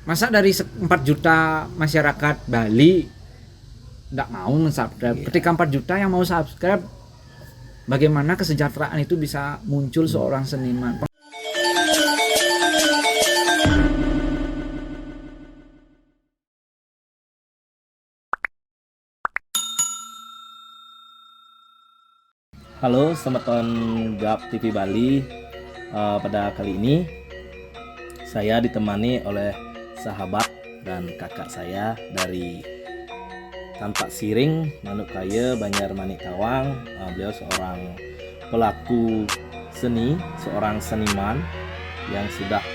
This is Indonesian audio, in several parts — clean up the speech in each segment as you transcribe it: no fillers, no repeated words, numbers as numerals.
Masa dari 4 juta masyarakat Bali nggak mau subscribe? Iya. Ketika 4 juta yang mau subscribe, bagaimana kesejahteraan itu bisa muncul seorang seniman? Halo, selamat tahun GAP TV Bali. Pada kali ini saya ditemani oleh sahabat dan kakak saya dari Tampak Siring, Manuk Kaya, Banjar Manik Tawang. Beliau seorang pelaku seni, seorang seniman yang sudah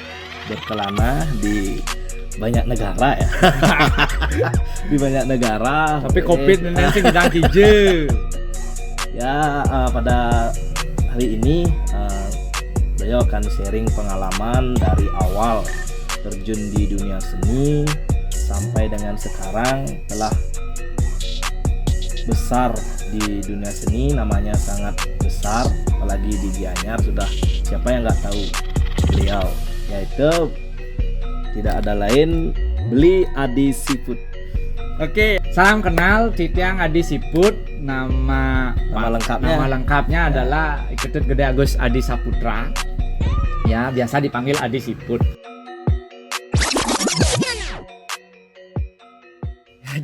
berkelana di banyak negara ya. Di banyak negara. Tapi COVID nanti gedang hijau. Ya, pada hari ini beliau akan sharing pengalaman dari awal terjun di dunia seni sampai dengan sekarang telah besar di dunia seni, namanya sangat besar, apalagi di Gianyar sudah siapa yang nggak tahu beliau, yaitu tidak ada lain Beli Adi Siput. Oke, salam kenal Titiang Adi Siput. Nama lengkapnya adalah Ketut Gede Agus Adi Saputra. Ya, biasa dipanggil Adi Siput.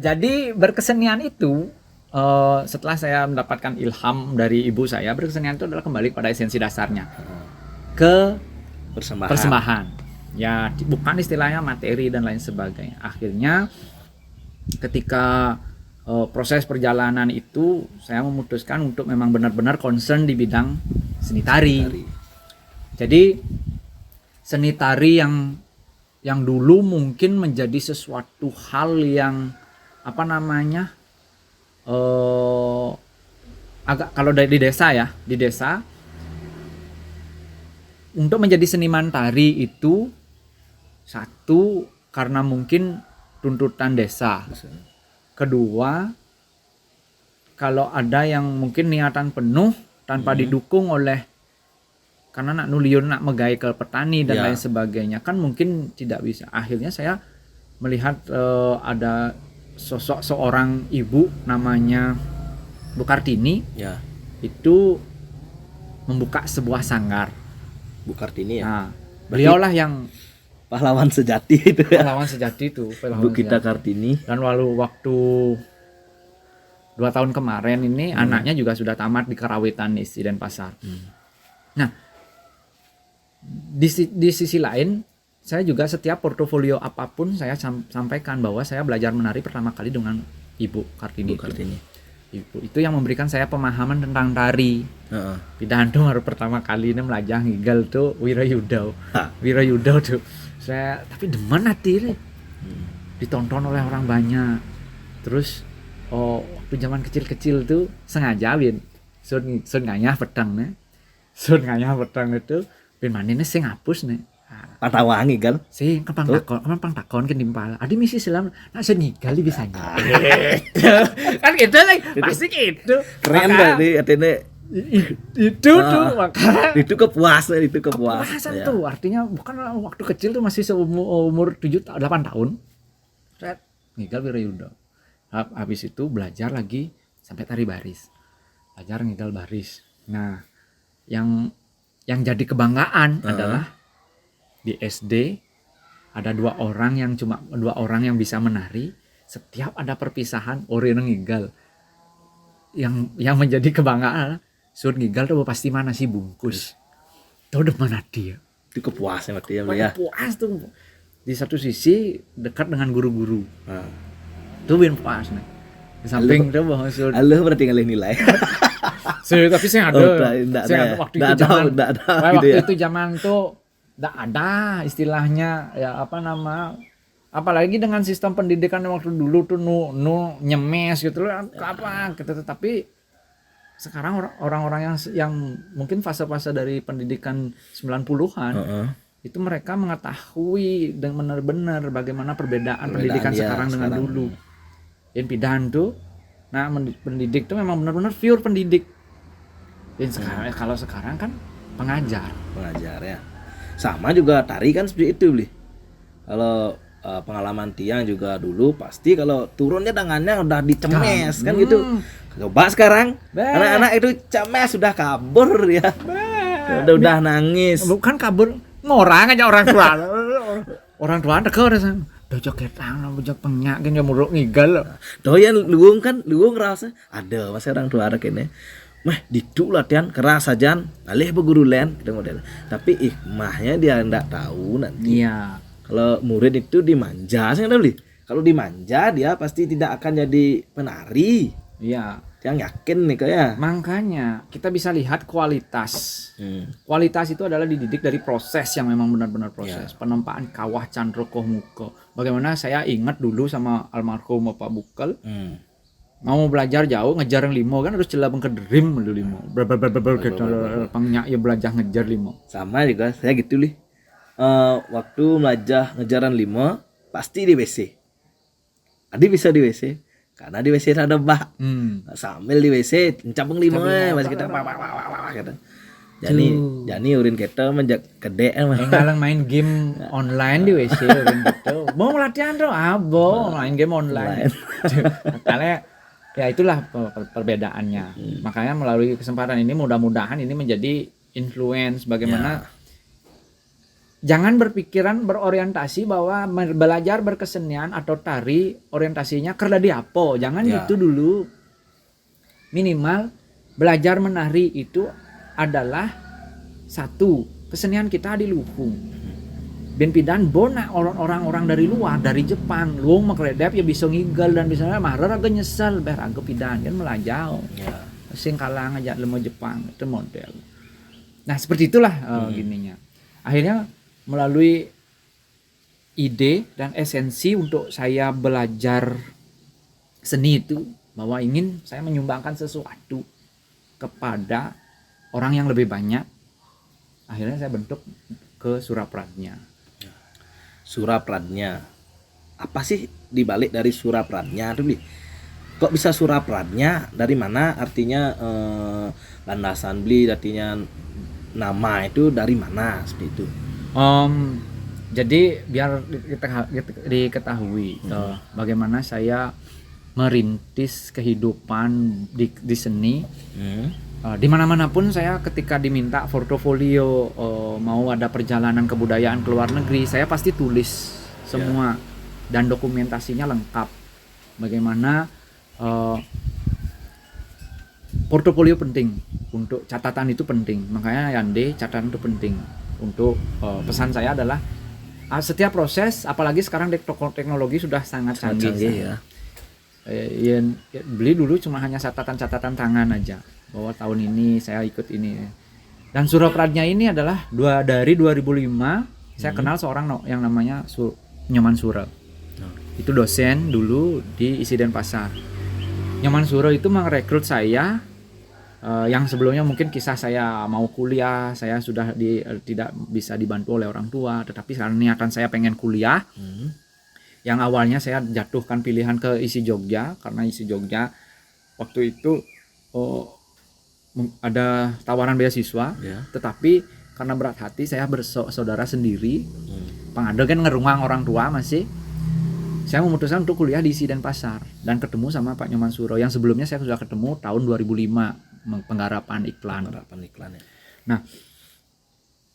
Jadi berkesenian itu setelah saya mendapatkan ilham dari ibu saya, berkesenian itu adalah kembali pada esensi dasarnya, ke persembahan. Ya, bukan istilahnya materi dan lain sebagainya. Akhirnya ketika proses perjalanan itu saya memutuskan untuk memang benar-benar concern di bidang seni tari. Jadi seni tari yang dulu mungkin menjadi sesuatu hal yang agak, kalau di desa untuk menjadi seniman tari itu satu karena mungkin tuntutan desa. Kedua, kalau ada yang mungkin niatan penuh tanpa didukung oleh, karena nak nuliun, nak megai ke petani dan lain sebagainya, kan mungkin tidak bisa. Akhirnya saya melihat ada sosok seorang ibu namanya Bu Kartini, itu membuka sebuah sanggar. Bu Kartini ya. Nah, beliaulah yang pahlawan sejati itu ya. Pahlawan sejati itu, Bu kita Kartini. Dan waktu 2 tahun kemarin ini anaknya juga sudah tamat di Karawitan Isi Denpasar. Nah, di sisi lain saya juga setiap portofolio apapun saya sampaikan bahwa saya belajar menari pertama kali dengan Ibu Kartini. Ibu itu yang memberikan saya pemahaman tentang tari. Pidahan tuh baru pertama kali ini melajang ngigal tuh Wirayuda tuh. Saya tapi demen hati nih. Ditonton oleh orang banyak. Terus waktu zaman kecil-kecil tuh sengaja sun nganyah pedang nih. Sun nganyah pedang itu ben manine sing ngapus nih. Patawangi kan? Sing kepang takon ke nimpal. Adi misi selam nak senigal bisanya. Kan gitu lah, pasti gitu. Keren berarti artinya itu tuh maka itu kepuasan tuh artinya bukan waktu kecil tuh masih seumur 7-8 tahun. Saya ngigal Wirayuda. Habis itu belajar lagi sampai tari baris. Belajar ngigal baris. Nah, yang jadi kebanggaan adalah di SD ada 2 orang yang bisa menari. Setiap ada perpisahan orang ngigal. Yang menjadi kebanggaan Sur ngigal tuh pasti mana sih bungkus. Tuh demen dia. Itu kepuasan berarti ya. Puas tuh. Di satu sisi dekat dengan guru-guru. Tuh bin puas nih. Di samping tuh bahwa Sur. Halo berarti ngalih nilai. Tapi saya ada. Waktu itu zaman tuh enggak ada istilahnya ya apalagi dengan sistem pendidikan waktu dulu tuh nyemes gitu loh tapi sekarang orang-orang yang mungkin fase-fase dari pendidikan 90-an itu mereka mengetahui dan benar-benar bagaimana perbedaan pendidikan sekarang dengan dulu. Dan pidahan tuh pendidik tuh memang benar-benar pure pendidik. Dan sekarang kalau sekarang kan pengajar ya. Sama juga tari kan seperti itu, Bli. Kalau pengalaman Tiang juga dulu pasti kalau turunnya tangannya udah dicemes kan gitu. Coba sekarang anak-anak itu cemes sudah kabur ya. Udah nangis. Bukan kabur, ngorang aja orang tua. Orang tua teko udah jogetan, bojok penyak kan muruk ngigal. Doyan luung rasa. Ada masih orang tua ada kene. Mah diduk latihan keras aja, alih guru len gitu model. Tapi hikmahnya dia enggak tahu nanti. Iya. Kalau murid itu dimanja sih beli. Kalau dimanja dia pasti tidak akan jadi penari. Iya. Yang yakin nih kayak. Makanya kita bisa lihat kualitas. Kualitas itu adalah dididik dari proses yang memang benar-benar proses. Penempaan kawah candroko muko. Bagaimana saya ingat dulu sama almarhum Bapak Bukel. Mau belajar jauh ngejar yang limo kan harus celah bengkederim dulu limo. Pengnya ya belajar ngejar limo. Sama juga saya gitu li. Waktu belajar ngejaran limo pasti di WC. Adi bisa di WC karena di WC ada bak. Sambil di WC cabang limo masih kita kata. Jadi urin kita menjak gede mah. Ngalang main game online di WC urin gitu. Mau latihan tuh main game online. Makanya ya itulah perbedaannya. Makanya melalui kesempatan ini mudah-mudahan ini menjadi influence bagaimana jangan berpikiran berorientasi bahwa belajar berkesenian atau tari orientasinya kerja di apa. Jangan gitu dulu. Minimal belajar menari itu adalah satu kesenian kita di Luhung. Ben pidan bona orang-orang dari luar dari Jepang luang makredep ya bisa ngigal dan bisa marah agak nyesel ber agak pidan kan melajau sing kalang aja lemo Jepang itu model. Nah seperti itulah gininya akhirnya melalui ide dan esensi untuk saya belajar seni itu bahwa ingin saya menyumbangkan sesuatu kepada orang yang lebih banyak. Akhirnya saya bentuk ke Surapradnya. Surapradnya. Apa sih dibalik dari Surapradnya tuh, Bi? Kok bisa Surapradnya? Dari mana artinya landasan beli artinya nama itu dari mana seperti itu? Jadi biar diketahui bagaimana saya merintis kehidupan di seni. Di mana-mana pun saya ketika diminta portofolio mau ada perjalanan kebudayaan ke luar negeri, saya pasti tulis semua dan dokumentasinya lengkap. Bagaimana portofolio penting untuk catatan itu penting. Makanya Yande catatan itu penting. Untuk pesan saya adalah setiap proses, apalagi sekarang teknologi sudah sangat canggih ya. Beli dulu cuma hanya catatan tangan aja bahwa tahun ini saya ikut ini. Dan Surapradnya ini adalah dari 2005 saya kenal seorang yang namanya Nyoman Suro. Itu dosen dulu di ISI Denpasar. Nyoman Suro itu merekrut saya yang sebelumnya mungkin kisah saya mau kuliah, saya sudah tidak bisa dibantu oleh orang tua, tetapi karena niatan saya pengen kuliah. Yang awalnya saya jatuhkan pilihan ke ISI Jogja karena ISI Jogja waktu itu ada tawaran beasiswa, tetapi karena berat hati saya bersaudara sendiri, pengadil kan ngerumang orang tua masih, saya memutuskan untuk kuliah di ISI Denpasar dan ketemu sama Pak Nyoman Suro yang sebelumnya saya sudah ketemu tahun 2005 penggarapan iklan ya. Nah,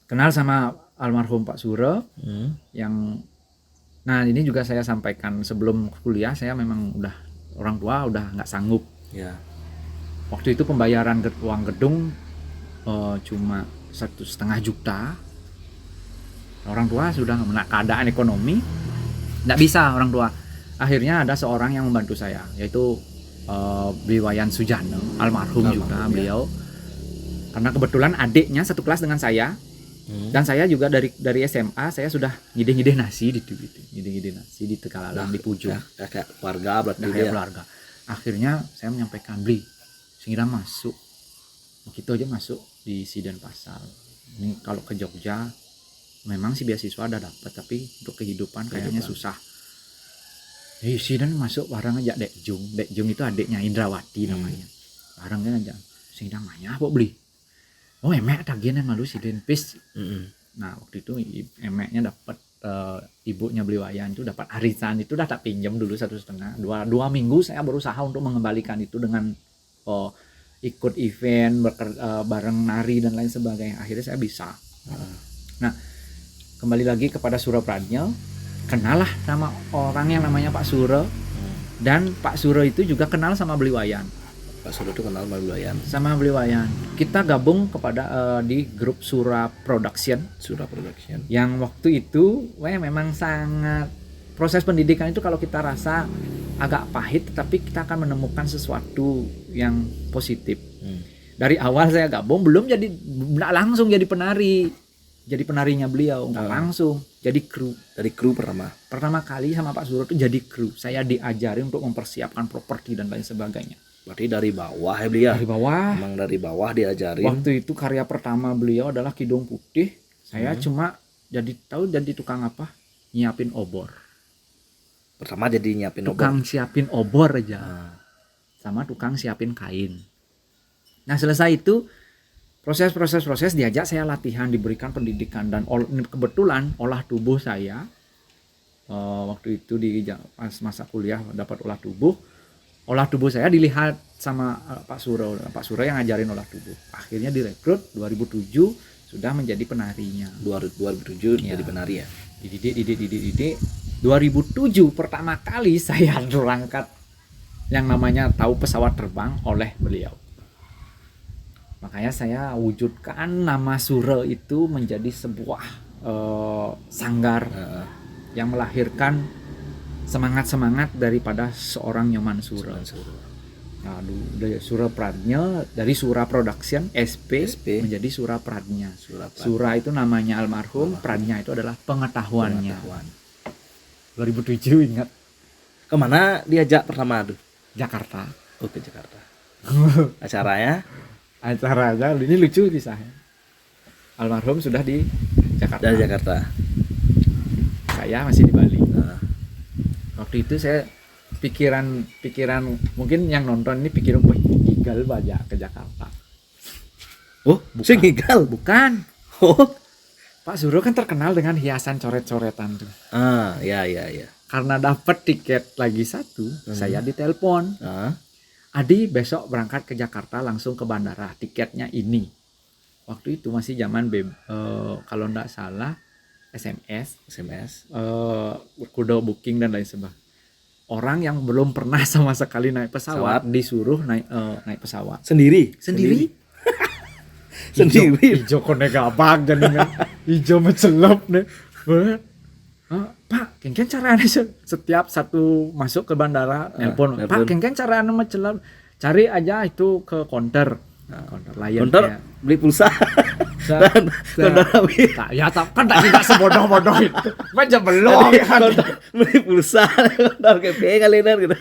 kenal sama almarhum Pak Suro yang ini juga saya sampaikan sebelum kuliah saya memang udah orang tua udah nggak sanggup. Waktu itu pembayaran uang gedung cuma 1,5 juta. Orang tua sudah keadaan ekonomi nggak bisa orang tua. Akhirnya ada seorang yang membantu saya yaitu beliau Wayan Sujana, almarhum juga beliau. Karena kebetulan adiknya satu kelas dengan saya. Dan saya juga dari SMA saya sudah ngide-ngide nasi di Tegalalang di Pujung. Kayak keluarga berarti keluarga. Akhirnya saya menyampaikan beli Singidang masuk. Begitu aja masuk di ISI Denpasar. Ini kalau ke Jogja memang sih beasiswa ada dapat tapi untuk kehidupan kayaknya susah. ISI dan masuk barang aja Dek Jung itu adiknya Indrawati namanya. Barangnya aja Singidang banyak kok beli. Oh emek tagihan malu si Denpis. Nah waktu itu emeknya dapat ibunya beli wayan itu dapat arisan itu udah tak pinjam dulu 1,5 dua minggu saya berusaha untuk mengembalikan itu dengan ikut event bareng nari dan lain sebagainya, akhirnya saya bisa. Nah, kembali lagi kepada Surapradnya, kenalah sama orang yang namanya Pak Suro, dan Pak Suro itu juga kenal sama Beli Wayan. Pak Suro itu kenal sama Beli Wayan. Sama Beli Wayan. Kita gabung kepada di grup Sura Production. Sura Production. Yang waktu itu, memang sangat proses pendidikan itu kalau kita rasa agak pahit, tetapi kita akan menemukan sesuatu yang positif. Dari awal saya gabung nggak langsung jadi penari. Jadi penarinya beliau, nggak langsung jadi kru. Dari kru pertama kali sama Pak Suro itu jadi kru. Saya diajari untuk mempersiapkan properti dan lain sebagainya. Berarti dari bawah ya beliau? Dari bawah. Emang dari bawah diajarin? Waktu itu karya pertama beliau adalah Kidung Putih. Saya cuma jadi tukang apa? Nyiapin obor. Pertama jadi nyiapin tukang siapin obor aja. Sama tukang siapin kain. Nah, selesai itu proses diajak saya latihan, diberikan pendidikan, dan kebetulan olah tubuh saya waktu itu pas masa kuliah dapat olah tubuh saya dilihat sama Pak Suro yang ngajarin olah tubuh. Akhirnya direkrut 2007 sudah menjadi penarinya. 2007 jadi penari ya. Dididik 2007 pertama kali saya berangkat yang namanya tahu pesawat terbang oleh beliau. Makanya saya wujudkan nama Suro itu menjadi sebuah sanggar yang melahirkan semangat-semangat daripada seorang Nyoman Suro. Nah, dari Surapradnya, dari Sura Production SP menjadi Surapradnya. Sura itu namanya almarhum, Pradnya itu adalah pengetahuannya. 2007 ingat. Kemana diajak pertama tuh? Jakarta. Oh, ke Jakarta. Acaranya ini lucu kisahnya. Almarhum sudah di Jakarta. Dari Jakarta. Saya masih di Bali. Waktu itu saya pikiran mungkin yang nonton ini pikiran Igal baja ke Jakarta. Oh, bukan. Igal bukan. Oh, Pak Suro kan terkenal dengan hiasan coret-coretan tuh. Ya. Karena dapat tiket lagi satu, saya ditelepon. Adi besok berangkat ke Jakarta langsung ke bandara, tiketnya ini. Waktu itu masih zaman kalau nggak salah SMS, kudo booking dan lain sebagainya. Orang yang belum pernah sama sekali naik pesawat disuruh naik pesawat sendiri. Ijo kone gabag dan ijo mencelop nih. Pak, kengken caranya setiap satu masuk ke bandara nelpon. Pak, kengken caranya mencelop. Cari aja itu ke counter. Counter Lion. Counter ya. Beli pulsa. Dan ya kan tidak sebodoh-bodoh itu. Macam belum kan. Beli pulsa, counter KPI kali gitu.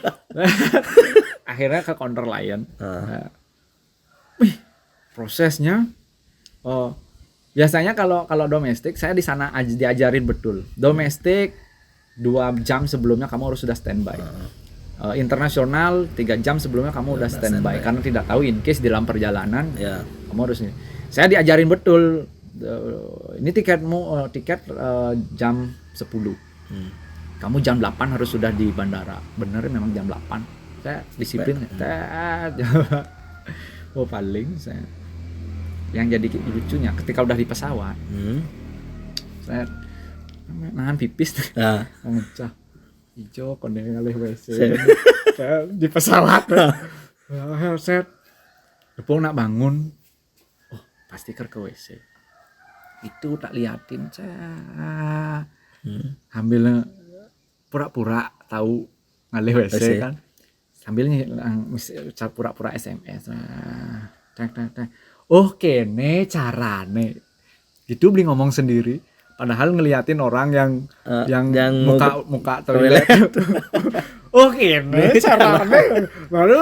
Akhirnya ke counter Lion. Prosesnya biasanya kalau domestik saya di sana diajarin betul. Domestik 2 jam sebelumnya kamu harus sudah standby. Internasional 3 jam sebelumnya kamu udah standby karena tidak tahu in case di dalam perjalanan kamu harus ini. Saya diajarin betul. Ini tiket jam 10. Kamu jam 8 harus sudah di bandara. Bener memang jam 8. Saya disiplin. Paling saya yang jadi lucunya ketika udah di pesawat. Saya nahan pipis. Ngecah. Ijo kone ngalih WC. Saya di pesawat. Saya Depong nak bangun. Oh, pasti ke WC. Itu tak liatin saya. Ambil pura-pura tahu ngalih WC kan. Sambil pura-pura SMS. Tak. Oh, kene carane. Gitu beli ngomong sendiri. Padahal ngeliatin orang yang muka toilet. Oh, kene carane. Lalu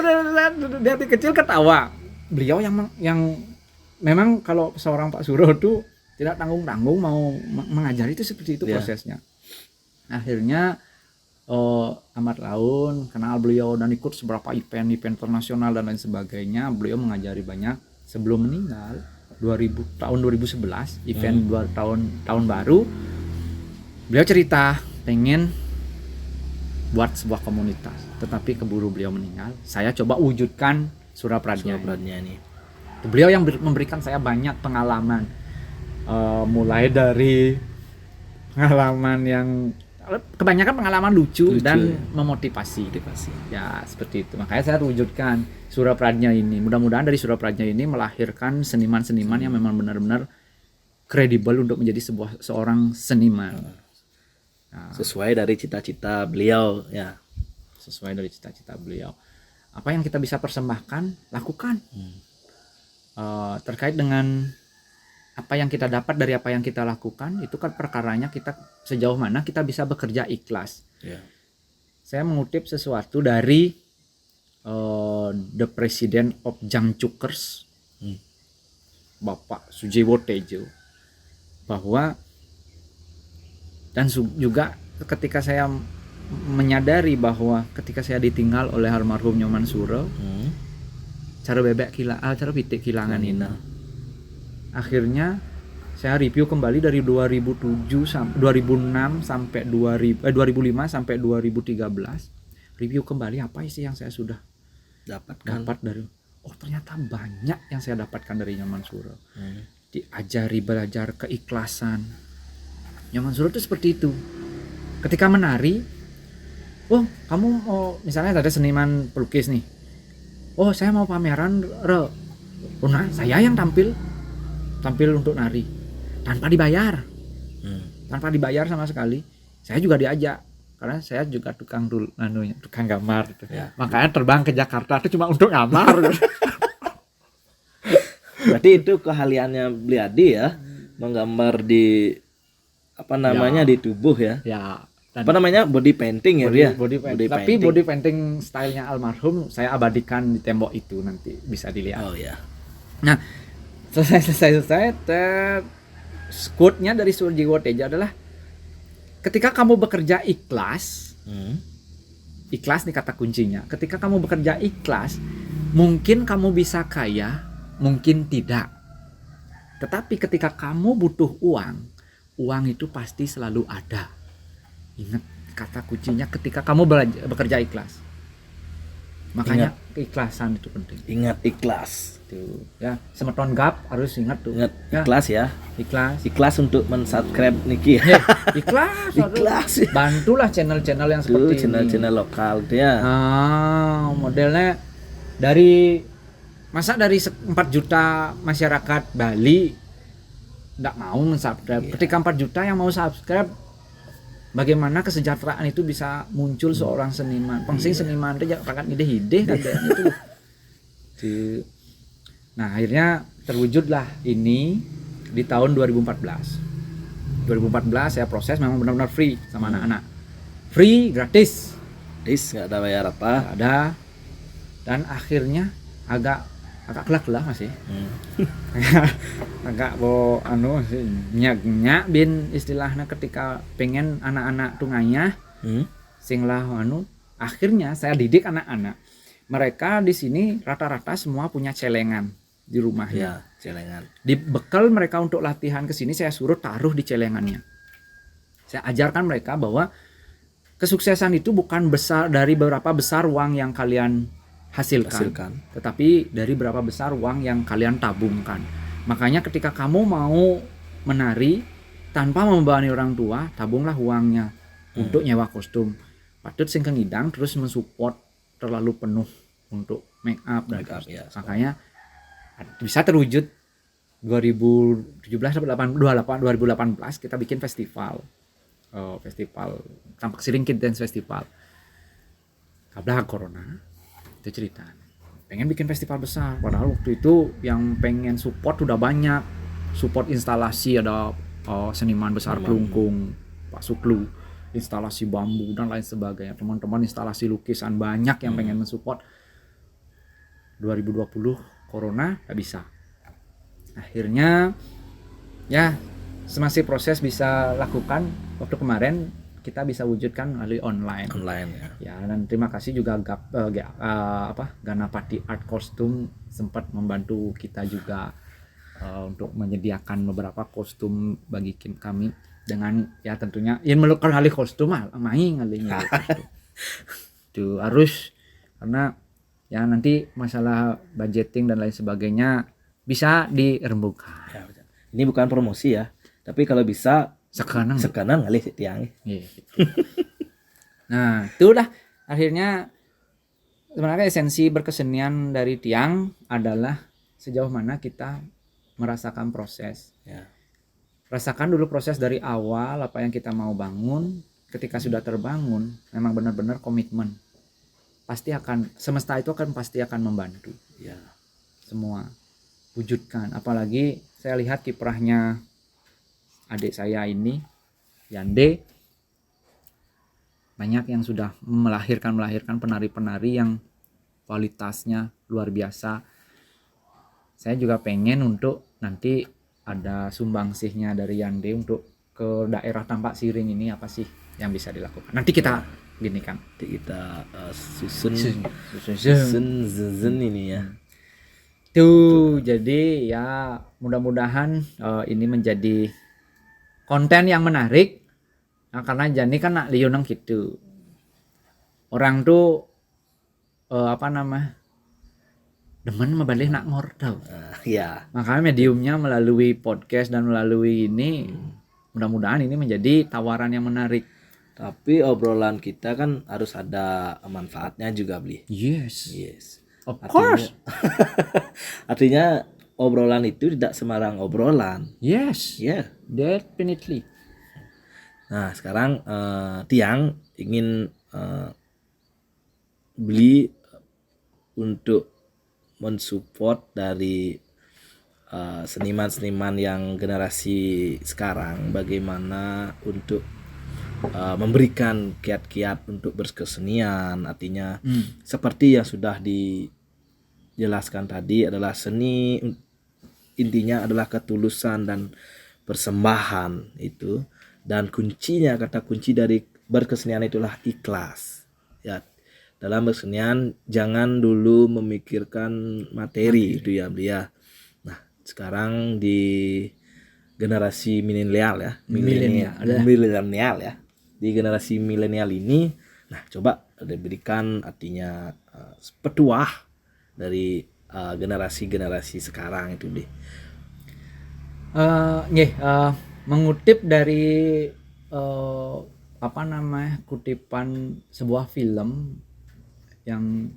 dia kecil ketawa. Beliau yang memang kalau seorang Pak Suro itu tidak tanggung-tanggung mau mengajari itu seperti itu prosesnya. Akhirnya amat laun kenal beliau dan ikut seberapa event internasional dan lain sebagainya. Beliau mengajari banyak sebelum meninggal tahun 2011 event 2 tahun baru Beliau cerita pengen buat sebuah komunitas, tetapi keburu beliau meninggal. Saya coba wujudkan Surapradnya ini. Beliau yang memberikan saya banyak pengalaman, mulai dari pengalaman yang kebanyakan pengalaman lucu dan memotivasi. Ya seperti itu. Makanya saya wujudkan Surapradnya ini. Mudah-mudahan dari Surapradnya ini melahirkan seniman-seniman yang memang benar-benar kredibel untuk menjadi seorang seniman. Sesuai dari cita-cita beliau ya. Sesuai dari cita-cita beliau. Apa yang kita bisa persembahkan, lakukan. Terkait dengan apa yang kita dapat dari apa yang kita lakukan, itu kan perkaranya kita sejauh mana kita bisa bekerja ikhlas. Saya mengutip sesuatu dari the President of Jangcukers, Bapak Sujiwo Tejo, bahwa dan juga ketika saya menyadari bahwa ketika saya ditinggal oleh almarhum Nyoman Suro, cara pitik kilangan ini. Akhirnya saya review kembali dari 2006 sampai 2005 sampai 2013. Review kembali apa sih yang saya sudah dapat dari ternyata banyak yang saya dapatkan dari Nyoman Suro. Diajari belajar keikhlasan. Nyoman Suro itu seperti itu. Ketika menari, kamu mau, misalnya ada seniman pelukis nih. Saya mau pameran, nah saya yang tampil untuk nari tanpa dibayar. Tanpa dibayar sama sekali. Saya juga diajak karena saya juga tukang gambar gitu. Makanya terbang ke Jakarta itu cuma untuk gambar. Berarti itu keahliannya Bliadi ya, menggambar di di tubuh ya. Body painting ya dia. Tapi body painting stylenya almarhum saya abadikan di tembok itu, nanti bisa dilihat. Nah, selesai quote-nya dari Sujiwo Tejo adalah ketika kamu bekerja ikhlas, ikhlas nih kata kuncinya. Ketika kamu bekerja ikhlas, mungkin kamu bisa kaya, mungkin tidak. Tetapi ketika kamu butuh uang itu pasti selalu ada. Ingat kata kuncinya ketika kamu bekerja ikhlas. Makanya keikhlasan itu penting. Ingat ikhlas. Tuh, ya, Semeton Gap harus ingat tuh. Ingat ikhlas ya. Ikhlas untuk men-subscribe Niki ya. Ikhlas. Bantulah channel-channel yang seperti ini. Channel-channel lokal tuh ya. Modelnya dari 4 juta masyarakat Bali enggak mau men-subscribe. Ketika 4 juta yang mau subscribe, bagaimana kesejahteraan itu bisa muncul seorang seniman. Seniman itu jangan ide-ide kan itu. Nah, akhirnya terwujudlah ini di tahun 2014. 2014 saya proses memang benar-benar free sama anak-anak. Free, gratis. Enggak ada bayar apa. Enggak ada. Dan akhirnya agak kelak-kelak masih. Agak nyak bin istilahnya ketika pengen anak-anak tunganya sing lah akhirnya saya didik anak-anak. Mereka di sini rata-rata semua punya celengan di rumahnya. Celengan. Dibekal mereka untuk latihan ke sini, saya suruh taruh di celengannya. Saya ajarkan mereka bahwa kesuksesan itu bukan dari berapa besar uang yang kalian hasilkan, tetapi dari berapa besar uang yang kalian tabungkan. Makanya ketika kamu mau menari tanpa membebani orang tua, tabunglah uangnya untuk nyewa kostum. Patut sing ngidang terus mensupport terlalu penuh untuk make up dan makanya bisa terwujud 2018 kita bikin festival Tampak Siring Kid Dance Festival. Kablah corona itu cerita. Pengen bikin festival besar, padahal waktu itu yang pengen support udah banyak. Support instalasi ada seniman besar Pelungkung, Pak Suklu, instalasi bambu dan lain sebagainya. Teman-teman instalasi lukisan banyak yang pengen mensupport. 2020 corona gak bisa. Akhirnya ya semasa proses bisa lakukan. Waktu kemarin kita bisa wujudkan melalui online ya. Dan terima kasih juga Ganapati Art Costume sempat membantu kita juga untuk menyediakan beberapa kostum bagi kami. dengan ya tentunya yang melakukan alih kostum mah main alih kostum tuh harus, karena ya nanti masalah budgeting dan lain sebagainya bisa dirembukan. Ya, ini bukan promosi ya, tapi kalau bisa Sekarang ngalih tiang. Iya, gitu. Nah itulah akhirnya sebenarnya esensi berkesenian dari tiang adalah sejauh mana kita merasakan proses. Ya. Rasakan dulu proses dari awal apa yang kita mau bangun. Ketika sudah terbangun, memang benar-benar komitmen. Pasti akan, semesta itu pasti akan membantu. Ya. Semua wujudkan. Apalagi saya lihat kiprahnya adik saya ini, Yande, banyak yang sudah melahirkan penari-penari yang kualitasnya luar biasa. Saya juga pengen untuk nanti ada sumbangsihnya dari Yande untuk ke daerah Tampak Siring ini, apa sih yang bisa dilakukan. Nanti kita gini kan. Nanti kita susun ini ya. Tuh, jadi ya mudah-mudahan ini menjadi konten yang menarik. Nah, karena Jani kan nak liunang gitu. Orang tuh demen membalik nak ngordau. Ya. Makanya mediumnya melalui podcast dan melalui ini mudah-mudahan ini menjadi tawaran yang menarik. Tapi obrolan kita kan harus ada manfaatnya juga, Bli. Yes. Of course. Artinya obrolan itu tidak sembarang obrolan. Yes. Yeah. Definitely. Nah, sekarang Tiang ingin Bli untuk mensupport dari seniman-seniman yang generasi sekarang, bagaimana untuk memberikan kiat-kiat untuk berkesenian. Artinya seperti yang sudah dijelaskan tadi, adalah seni intinya adalah ketulusan dan persembahan itu, dan kuncinya, kata kunci dari berkesenian itulah ikhlas. Ya, dalam berkesenian jangan dulu memikirkan materi. Itu ya, Blia. Nah, sekarang di generasi milenial ya, milenial ya. Di generasi milenial ini, nah coba diberikan artinya petuah dari generasi sekarang itu deh. Mengutip dari kutipan sebuah film yang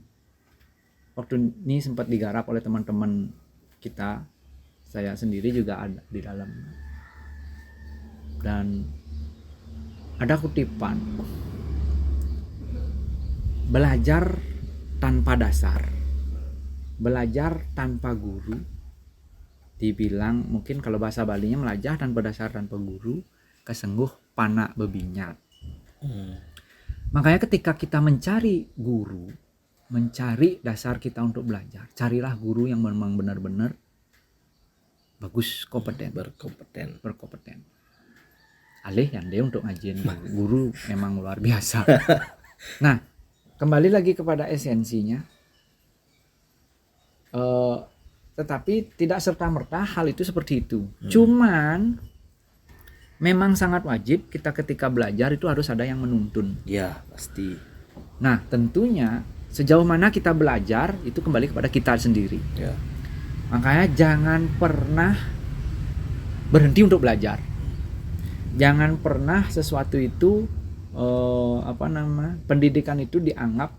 waktu ini sempat digarap oleh teman-teman kita, saya sendiri juga ada di dalam, dan ada kutipan, belajar tanpa dasar, belajar tanpa guru, dibilang mungkin kalau bahasa Balinya belajar tanpa dasar tanpa guru, kesengguh pana bebinyat. Makanya ketika kita mencari guru, mencari dasar kita untuk belajar, carilah guru yang memang benar-benar bagus, berkompeten. Alih Yande untuk ngajiin guru memang luar biasa. Nah, kembali lagi kepada esensinya. Tetapi tidak serta-merta hal itu seperti itu. Cuman memang sangat wajib kita ketika belajar itu harus ada yang menuntun. Ya, pasti. Nah, tentunya sejauh mana kita belajar itu kembali kepada kita sendiri. Ya. Makanya jangan pernah berhenti untuk belajar. Jangan pernah sesuatu itu pendidikan itu dianggap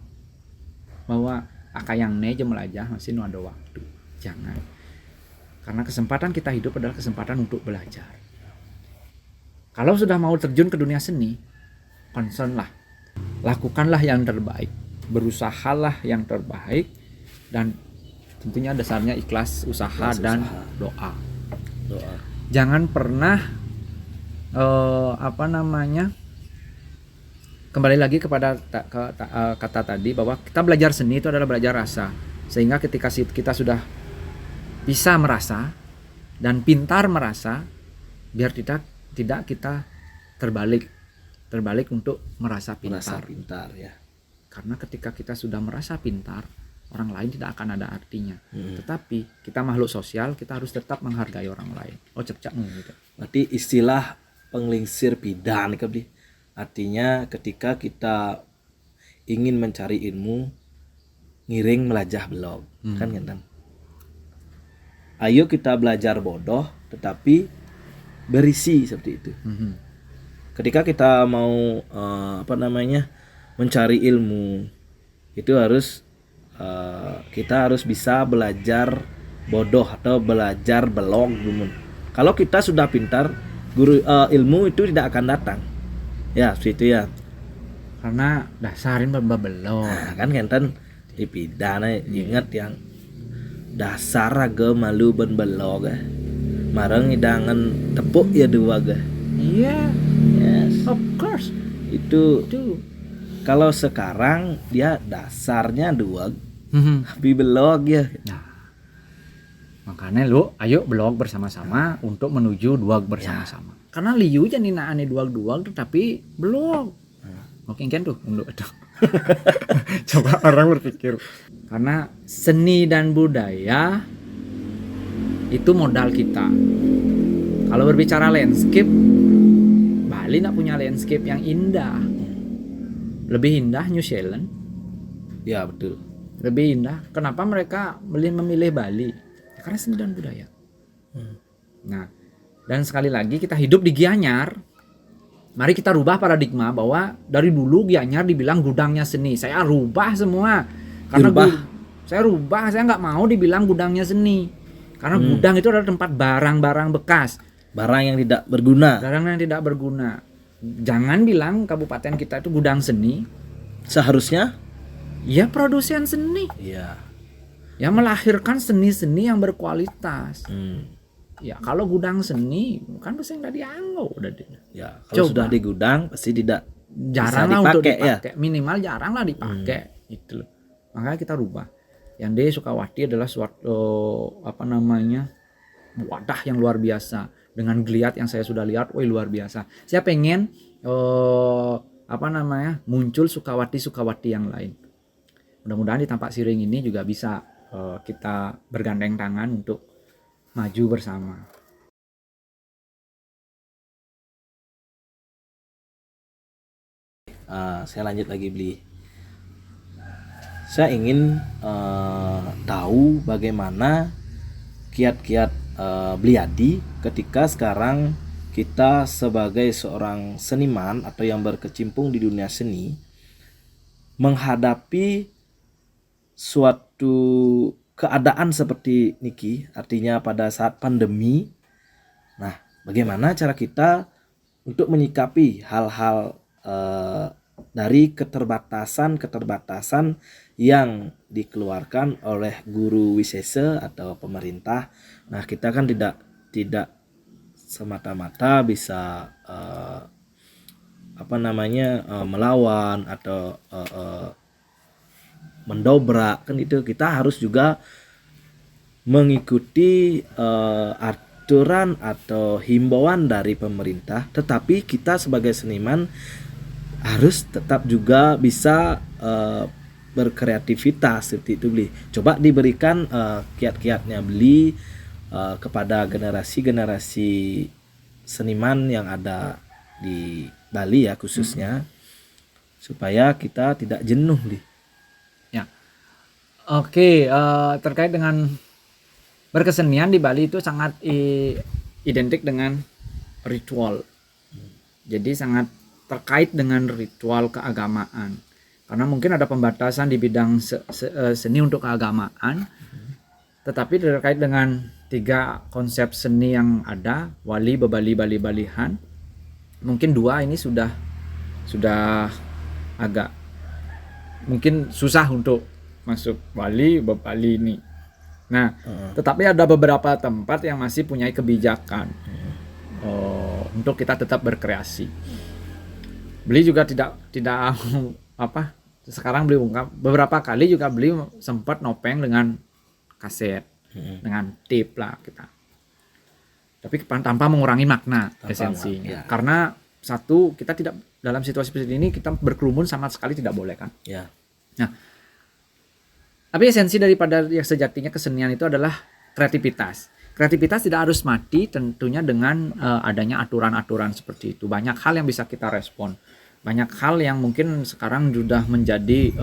bahwa akayang neje melajah masih ada waktu. Jangan. Karena kesempatan kita hidup adalah kesempatan untuk belajar. Kalau sudah mau terjun ke dunia seni, concern lah. Lakukanlah yang terbaik. Berusahalah yang terbaik. Dan tentunya dasarnya ikhlas, usaha dan doa. Jangan pernah kembali lagi kepada kata tadi bahwa kita belajar seni itu adalah belajar rasa. Sehingga ketika kita sudah bisa merasa dan pintar merasa, biar tidak kita terbalik untuk merasa pintar ya. Karena ketika kita sudah merasa pintar, orang lain tidak akan ada artinya. Tetapi kita makhluk sosial, kita harus tetap menghargai orang lain. Cek gitu. Berarti istilah penglingsir bidan Bli. Artinya ketika kita ingin mencari ilmu ngiring melajah belum kan kan. Ayo kita belajar bodoh tetapi berisi seperti itu. Ketika kita mau mencari ilmu itu harus kita harus bisa belajar bodoh atau belajar belong dulu. Kalau kita sudah pintar, ilmu itu tidak akan datang. Ya, seperti itu ya. Karena dasarin belum. Nah, kan di pidana ingat yang dasar raga malu ben belog marang hidangan tepuk ya dua ga. Iya. Yes. Of course. Itu. Kalau sekarang dia dasarnya dua tapi belog ya. Nah, makanya lu ayo belog bersama-sama untuk menuju duag bersama-sama. Karena liu jadi naane duag-duag tetapi belog. Oke kan tuh untuk itu. Coba orang berpikir. Karena seni dan budaya itu modal kita. Kalau berbicara landscape, Bali nak punya landscape yang indah. Lebih indah New Zealand. Ya betul. Lebih indah. Kenapa mereka memilih Bali? Ya, karena seni dan budaya. Nah, dan sekali lagi kita hidup di Gianyar. Mari kita rubah paradigma bahwa dari dulu Gianyar dibilang gudangnya seni. Saya rubah semua. Karena saya nggak mau dibilang gudangnya seni. Karena gudang itu adalah tempat barang-barang bekas. Barang yang tidak berguna. Barang yang tidak berguna. Jangan bilang kabupaten kita itu gudang seni. Seharusnya? Ya produsen seni. Iya. Yang melahirkan seni-seni yang berkualitas. Ya kalau gudang seni kan pasti nggak dianggap udah. Ya kalau sudah di gudang pasti jarang lah untuk dipakai. Ya? Minimal jarang lah dipakai gitu loh. Makanya kita rubah. Yang di Sukawati adalah suatu wadah yang luar biasa dengan geliat yang saya sudah lihat, luar biasa. Saya pengen muncul Sukawati yang lain. Mudah-mudahan di Tampak Siring ini juga bisa kita bergandeng tangan untuk maju bersama. Saya lanjut lagi Bli. Saya ingin tahu bagaimana kiat-kiat Bliadi ketika sekarang kita sebagai seorang seniman atau yang berkecimpung di dunia seni menghadapi suatu keadaan seperti Niki, artinya pada saat pandemi. Nah, bagaimana cara kita untuk menyikapi hal-hal dari keterbatasan yang dikeluarkan oleh guru wisesa atau pemerintah. Nah, kita kan tidak semata-mata bisa melawan atau mendobrak kan itu. Kita harus juga mengikuti aturan atau himbauan dari pemerintah, tetapi kita sebagai seniman harus tetap juga bisa berkreativitas seperti itu Bli. Coba diberikan kiat-kiatnya Bli kepada generasi seniman yang ada di Bali ya khususnya, supaya kita tidak jenuh Bli. Ya. Oke, terkait dengan berkesenian di Bali itu sangat identik dengan ritual. Jadi sangat terkait dengan ritual keagamaan. Karena mungkin ada pembatasan di bidang seni untuk keagamaan. Tetapi terkait dengan 3 konsep seni yang ada, wali, bebali, bali-balihan. Mungkin 2 ini sudah agak mungkin susah untuk masuk wali, bebali ini. Nah, tetapi ada beberapa tempat yang masih punya kebijakan untuk kita tetap berkreasi. Beli juga tidak sekarang beli ungkap beberapa kali juga beli sempat nopeng dengan kaset, dengan tape lah kita. Tapi tanpa mengurangi makna esensinya. Ya. Karena satu, kita tidak dalam situasi seperti ini kita berkerumun sama sekali tidak boleh kan. Ya. Nah, tapi esensi daripada yang sejatinya kesenian itu adalah kreativitas. kreativitas tidak harus mati tentunya dengan adanya aturan-aturan seperti itu. Banyak hal yang bisa kita respon. Banyak hal yang mungkin sekarang sudah menjadi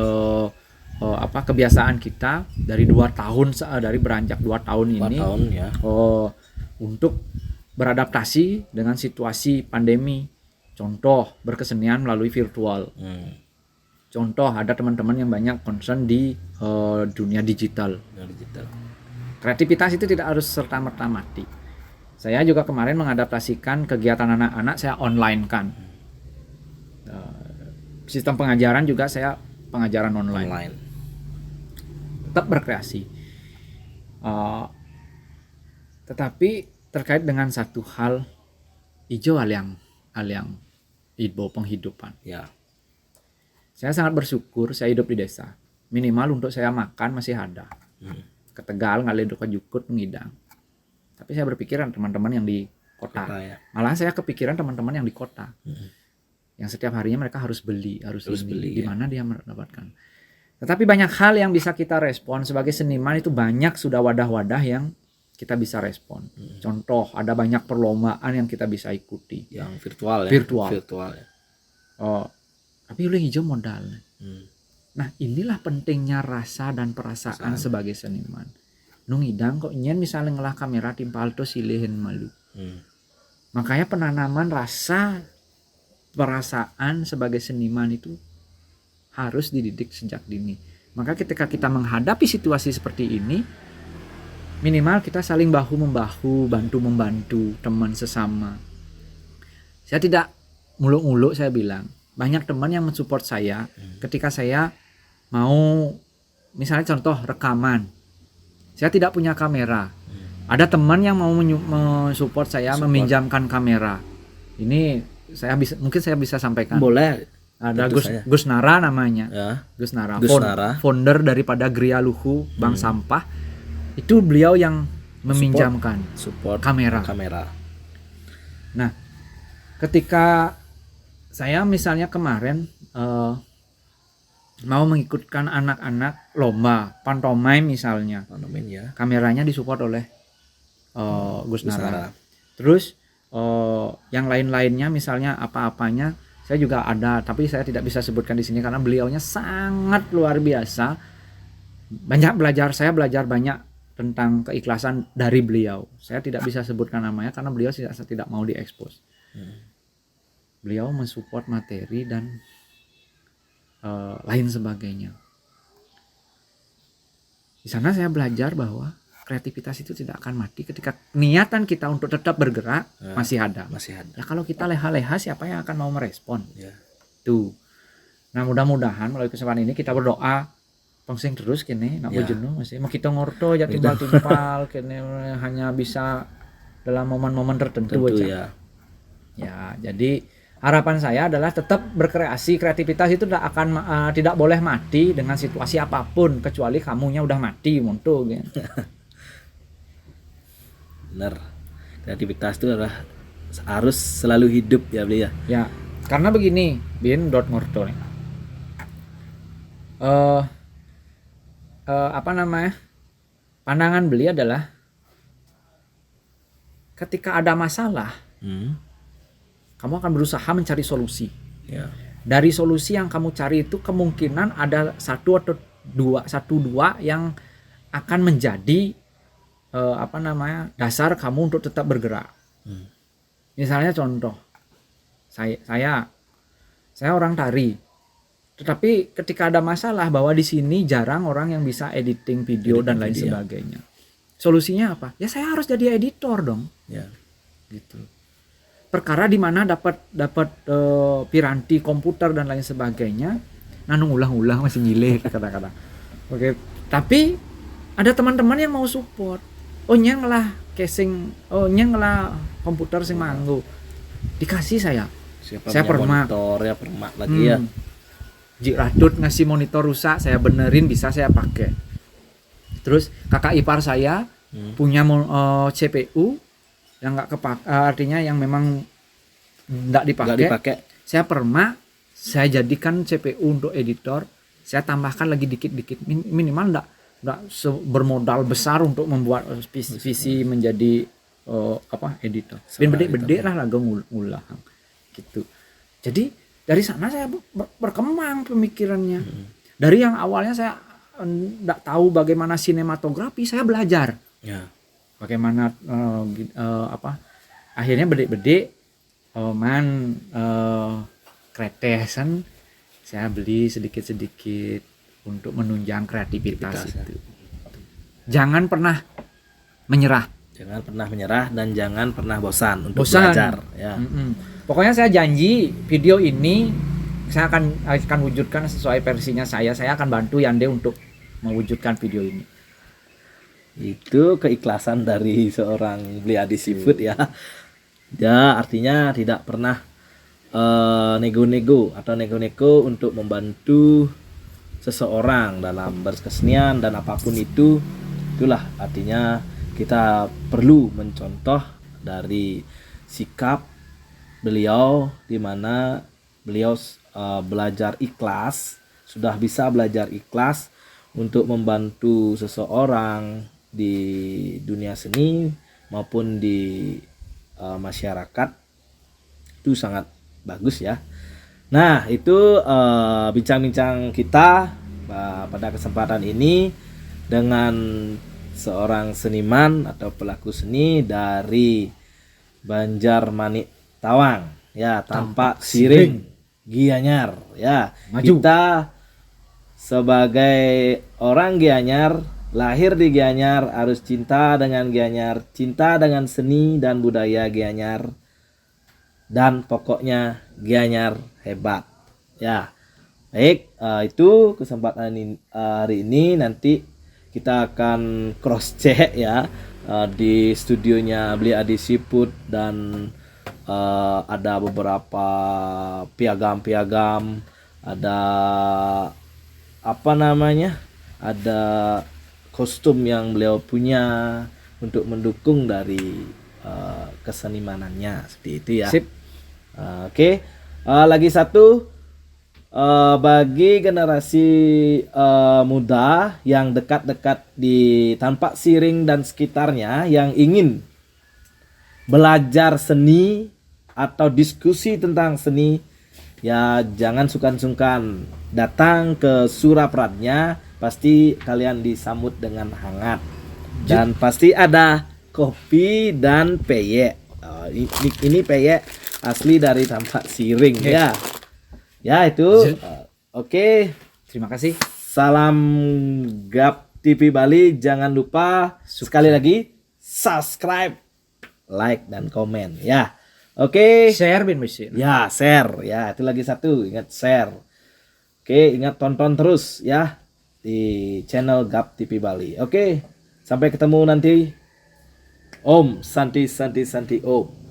kebiasaan kita dari 2 tahun, dari beranjak 2 tahun ini 2 tahun ya. Untuk beradaptasi dengan situasi pandemi. Contoh, berkesenian melalui virtual. Contoh, ada teman-teman yang banyak concern di dunia digital. Kreativitas itu tidak harus serta-merta mati. Saya juga kemarin mengadaptasikan kegiatan anak-anak, saya online kan. Sistem pengajaran juga saya pengajaran online. Tetap berkreasi. Tetapi terkait dengan satu hal, ijo aliang ibo penghidupan. Ya. Saya sangat bersyukur saya hidup di desa. Minimal untuk saya makan masih ada. Ke Tegal, ngalir ke Jukut, Ngidang. Tapi saya berpikiran teman-teman yang di kota. Ya. Malah saya kepikiran teman-teman yang di kota. Yang setiap harinya mereka harus beli. Di mana dia mendapatkan. Tetapi banyak hal yang bisa kita respon sebagai seniman, itu banyak sudah wadah-wadah yang kita bisa respon. Contoh, ada banyak perlombaan yang kita bisa ikuti. Yang virtual ya. Virtual ya. Tapi oleh hijau modal. Nah, inilah pentingnya rasa dan perasaan sebagai seniman. Nungidang kok nyen misalnya ngelah kamera timpal to silihin malu. Makanya penanaman rasa perasaan sebagai seniman itu harus dididik sejak dini. Maka ketika kita menghadapi situasi seperti ini, minimal kita saling bahu-membahu, bantu-membantu teman sesama. Saya tidak muluk-muluk, saya bilang. Banyak teman yang mensupport saya ketika saya mau, misalnya contoh rekaman. Saya tidak punya kamera. Ada teman yang mau mensupport saya, meminjamkan kamera. Ini mungkin saya bisa sampaikan. Boleh. Ada Gus Nara namanya. Ya. Gus Nara. Nara. Founder daripada Gria Luhu, Bank Sampah. Itu beliau yang meminjamkan support kamera. Nah, ketika saya misalnya kemarin mau mengikutkan anak-anak lomba pantomime misalnya, ya. Kameranya disupport oleh Gus Nara. Terus yang lain-lainnya misalnya apa-apanya saya juga ada, tapi saya tidak bisa sebutkan di sini karena beliaunya sangat luar biasa. Saya belajar banyak tentang keikhlasan dari beliau. Saya tidak bisa sebutkan namanya karena beliau tidak mau diekspos. Beliau mensupport materi dan lain sebagainya. Di sana saya belajar bahwa kreativitas itu tidak akan mati ketika niatan kita untuk tetap bergerak masih ada. Ya kalau kita leha-leha, siapa yang akan mau merespon? Ya. Tuh. Nah, mudah-mudahan melalui kesempatan ini kita berdoa pongsing terus kene nak jenuh masih mau kita ngorto ya timbal-timbal kene hanya bisa dalam momen-momen tertentu aja. Ya, jadi harapan saya adalah tetap berkreasi. Kreativitas itu tidak boleh mati dengan situasi apapun kecuali kamunya udah mati monto gitu. Benar. Kreativitas itu harus selalu hidup ya beli ya. Ya, karena begini, bin dot ngorto nih. Pandangan beli adalah ketika ada masalah, kamu akan berusaha mencari solusi. Ya. Dari solusi yang kamu cari itu kemungkinan ada satu atau dua yang akan menjadi dasar kamu untuk tetap bergerak. Misalnya contoh, saya orang tari, tetapi ketika ada masalah bahwa di sini jarang orang yang bisa editing video dan lain sebagainya. Solusinya apa? Ya saya harus jadi editor dong. Ya. Gitu. Perkara di mana dapat piranti komputer dan lain sebagainya, nanung ulang-ulang masih nyileh kata-kata. Oke, tapi ada teman-teman yang mau support. Oh nyeng lah casing, nyeng lah komputer sing manggu. Dikasih saya. Saya permak. Monitor ya permak lagi ya. Jik Radut ngasih monitor rusak, saya benerin bisa saya pakai. Terus kakak ipar saya punya CPU yang nggak artinya yang memang nggak dipakai. Saya permak, saya jadikan CPU untuk editor. Saya tambahkan lagi dikit-dikit minimal bermodal besar untuk membuat visi menjadi editor. Ben bede lah lagu ngulang gitu. Jadi dari sana saya berkembang pemikirannya. Dari yang awalnya saya enggak tahu bagaimana sinematografi, saya belajar. Ya. Bagaimana akhirnya bede kretesan saya beli sedikit-sedikit untuk menunjang kreativitas itu. Jangan pernah menyerah. Jangan pernah menyerah dan jangan pernah bosan untuk belajar. Ya. Pokoknya saya janji video ini saya akan wujudkan sesuai versinya saya. Saya akan bantu Yande untuk mewujudkan video ini. Itu keikhlasan dari seorang Beli Adi Seafood ya. Ya artinya tidak pernah nego-nego untuk membantu seseorang dalam berkesenian dan apapun itu. Itulah artinya kita perlu mencontoh dari sikap beliau, di mana beliau belajar ikhlas, sudah bisa belajar ikhlas untuk membantu seseorang di dunia seni maupun di masyarakat. Itu sangat bagus ya. Nah itu bincang-bincang kita pada kesempatan ini dengan seorang seniman atau pelaku seni dari Banjarmanik Tawang ya, Tampak Siring Gianyar ya. Maju. Kita sebagai orang Gianyar, lahir di Gianyar, harus cinta dengan Gianyar, cinta dengan seni dan budaya Gianyar, dan pokoknya Gianyar hebat ya. Baik, itu kesempatan hari ini. Nanti kita akan cross check ya di studionya Beli Adi Seafood, dan ada beberapa piagam-piagam, ada ada kostum yang beliau punya untuk mendukung dari kesenimanannya, seperti itu ya. Sip. Oke. Lagi satu, bagi generasi muda yang dekat-dekat di Tampak Siring dan sekitarnya yang ingin belajar seni atau diskusi tentang seni, ya jangan sungkan-sungkan datang ke Surapradnya. Pasti kalian disambut dengan hangat dan pasti ada kopi dan peyek. Ini peyek asli dari Tampak Siring ya. Ya itu. Oke. Terima kasih. Salam GAP TV Bali. Jangan lupa sekali lagi subscribe, like dan komen ya. Oke. Share bin mesin. Ya, share ya. Itu lagi satu, ingat share. Oke, ingat tonton terus ya di channel GAP TV Bali. Oke. Sampai ketemu nanti. Om Santi Santi Santi Om.